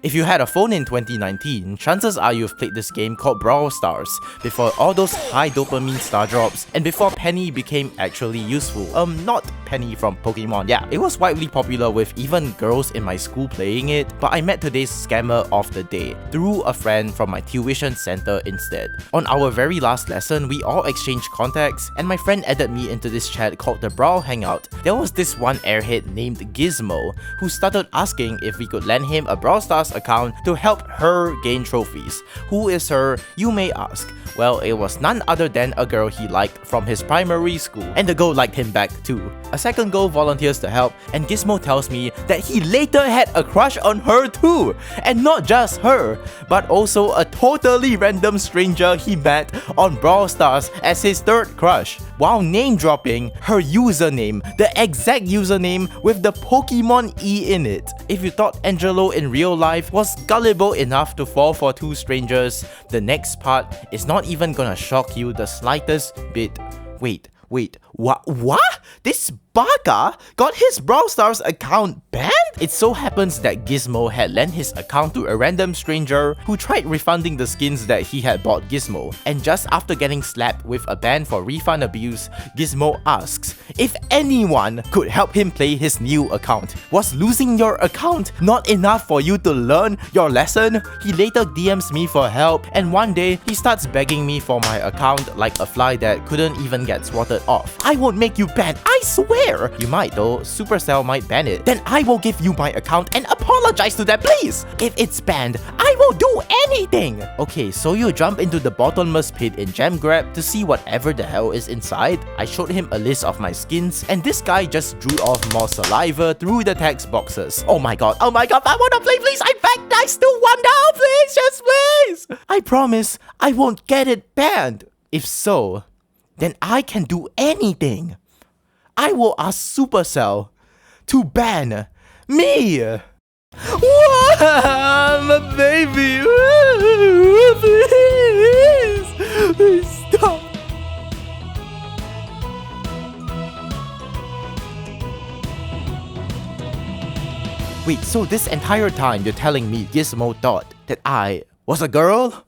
If you had a phone in 2019, chances are you've played this game called Brawl Stars before all those high dopamine star drops and before Penny became actually useful. Not Penny from Pokemon. Yeah, it was widely popular with even girls in my school playing it, but I met today's scammer of the day through a friend from my tuition center instead. On our very last lesson, we all exchanged contacts and my friend added me into this chat called the Brawl Hangout. There was this one airhead named Gizmo who started asking if we could lend him a Brawl Stars account to help her gain trophies. Who is her, you may ask? Well, it was none other than a girl he liked from his primary school, and the girl liked him back too. A second girl volunteers to help, and Gizmo tells me that he later had a crush on her too, and not just her, but also a totally random stranger he met on Brawl Stars as his third crush, while name dropping her username, the exact username with the Pokemon E in it. If you thought Angelo in real life was gullible enough to fall for two strangers, the next part is not even gonna shock you the slightest bit. Wait, what? This baka got his Brawl Stars account banned? It so happens that Gizmo had lent his account to a random stranger who tried refunding the skins that he had bought Gizmo, and just after getting slapped with a ban for refund abuse, Gizmo asks if anyone could help him play his new account. Was losing your account not enough for you to learn your lesson? He later DMs me for help, and one day he starts begging me for my account like a fly that couldn't even get swatted off. I won't make you banned, I swear! You might though, Supercell might ban it. Then I will give you my account and apologize to them, please! If it's banned, I will do anything! Okay, so you jump into the bottomless pit in Gem Grab to see whatever the hell is inside. I showed him a list of my skins, and this guy just drew off more saliva through the text boxes. Oh my god, I wanna play, please! I beg, I still want now, please! Just please! I promise I won't get it banned. If so, then I can do anything. I will ask Supercell to ban me! My baby! Please stop! Wait, so this entire time you're telling me Gizmo thought that I was a girl?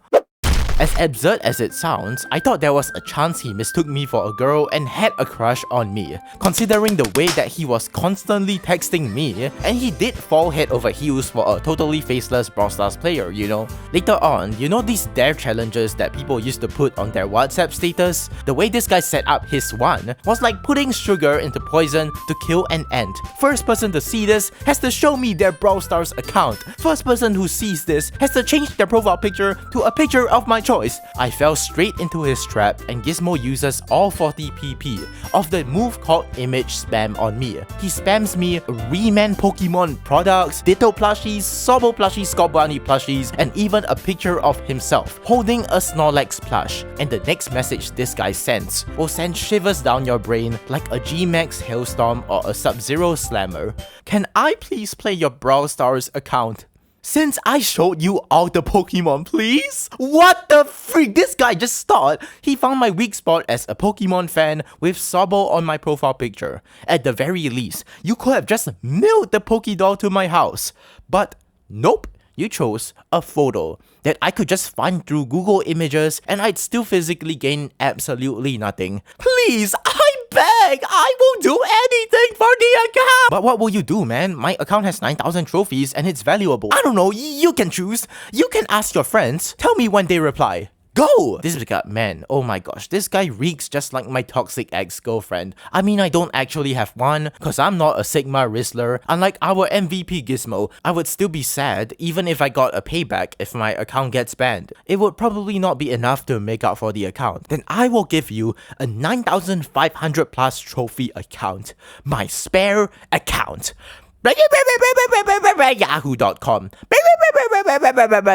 As absurd as it sounds, I thought there was a chance he mistook me for a girl and had a crush on me, considering the way that he was constantly texting me, and he did fall head over heels for a totally faceless Brawl Stars player, you know. Later on, you know these dare challenges that people used to put on their WhatsApp status? The way this guy set up his one was like putting sugar into poison to kill an ant. First person to see this has to show me their Brawl Stars account. First person who sees this has to change their profile picture to a picture of my choice. I fell straight into his trap, and Gizmo uses all 40 PP of the move called image spam on me. He spams me Rayman Pokemon products, Ditto plushies, Sobble plushies, Scorbunny plushies, and even a picture of himself holding a Snorlax plush. And the next message this guy sends will send shivers down your brain like a G-Max Hailstorm or a Sub-Zero Slammer. Can I please play your Brawl Stars account? Since I showed you all the Pokemon, please? What the freak? This guy just thought he found my weak spot as a Pokemon fan with Sobble on my profile picture. At the very least, you could have just mailed the Pokédoll to my house. But nope, you chose a photo that I could just find through Google Images and I'd still physically gain absolutely nothing. Please, I beg! I will do anything for the account! But what will you do, man? My account has 9,000 trophies and it's valuable. I don't know, you can choose. You can ask your friends. Tell me when they reply. Go! This guy, man, oh my gosh, this guy reeks just like my toxic ex-girlfriend. I mean, I don't actually have one, cause I'm not a Sigma Rizzler. Unlike our MVP Gizmo, I would still be sad even if I got a payback if my account gets banned. It would probably not be enough to make up for the account. Then I will give you a 9,500 plus trophy account. My spare account. Yahoo.com.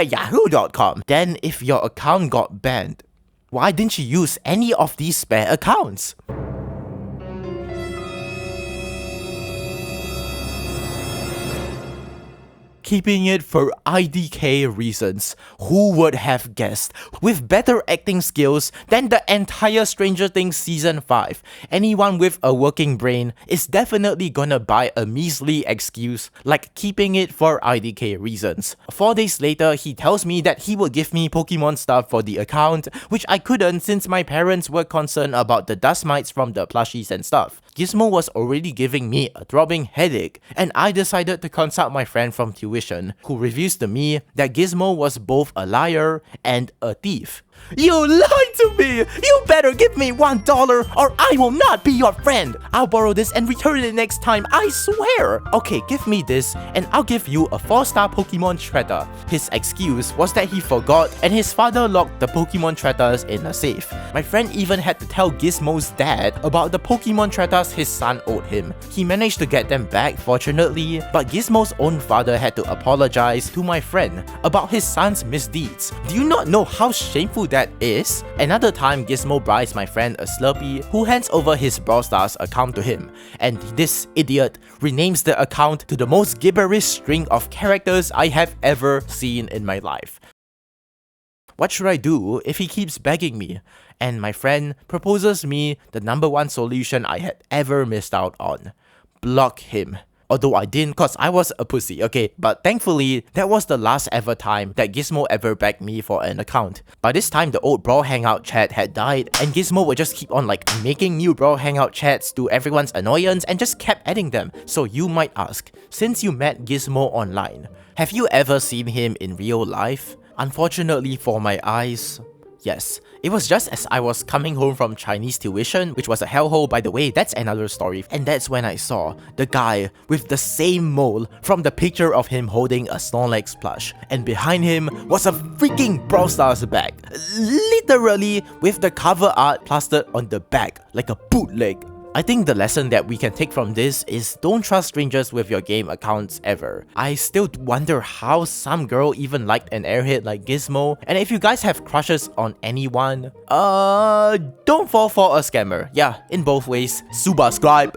Yahoo.com. Then if your account got banned, why didn't you use any of these spare accounts? keeping it for IDK reasons. Who would have guessed? With better acting skills than the entire Stranger Things Season 5, anyone with a working brain is definitely gonna buy a measly excuse like keeping it for IDK reasons. 4 days later, he tells me that he will give me Pokemon stuff for the account, which I couldn't since my parents were concerned about the dust mites from the plushies and stuff. Gizmo was already giving me a throbbing headache, and I decided to consult my friend from tuition, who reveals to me that Gizmo was both a liar and a thief. You lied to me! You better give me $1 or I will not be your friend! I'll borrow this and return it next time, I swear! Okay, give me this and I'll give you a 4-star Pokemon Shredder. His excuse was that he forgot and his father locked the Pokemon Shredders in a safe. My friend even had to tell Gizmo's dad about the Pokemon Shredders his son owed him. He managed to get them back fortunately, but Gizmo's own father had to apologize to my friend about his son's misdeeds. Do you not know how shameful that is? Another time, Gizmo buys my friend a Slurpee, who hands over his Brawl Stars account to him, and this idiot renames the account to the most gibberish string of characters I have ever seen in my life. What should I do if he keeps begging me? And my friend proposes me the #1 solution I had ever missed out on. Block him. Although I didn't cause I was a pussy, okay? But thankfully, that was the last ever time that Gizmo ever begged me for an account. By this time, the old Brawl Hangout chat had died, and Gizmo would just keep on like making new Brawl Hangout chats to everyone's annoyance and just kept adding them. So you might ask, since you met Gizmo online, have you ever seen him in real life? Unfortunately for my eyes, yes. It was just as I was coming home from Chinese tuition, which was a hellhole by the way, that's another story, and that's when I saw the guy with the same mole from the picture of him holding a Snorlax plush, and behind him was a freaking Brawl Stars bag, literally with the cover art plastered on the back like a bootleg. I think the lesson that we can take from this is don't trust strangers with your game accounts ever. I still wonder how some girl even liked an airhead like Gizmo, and if you guys have crushes on anyone, don't fall for a scammer. Yeah, in both ways, Subascribe.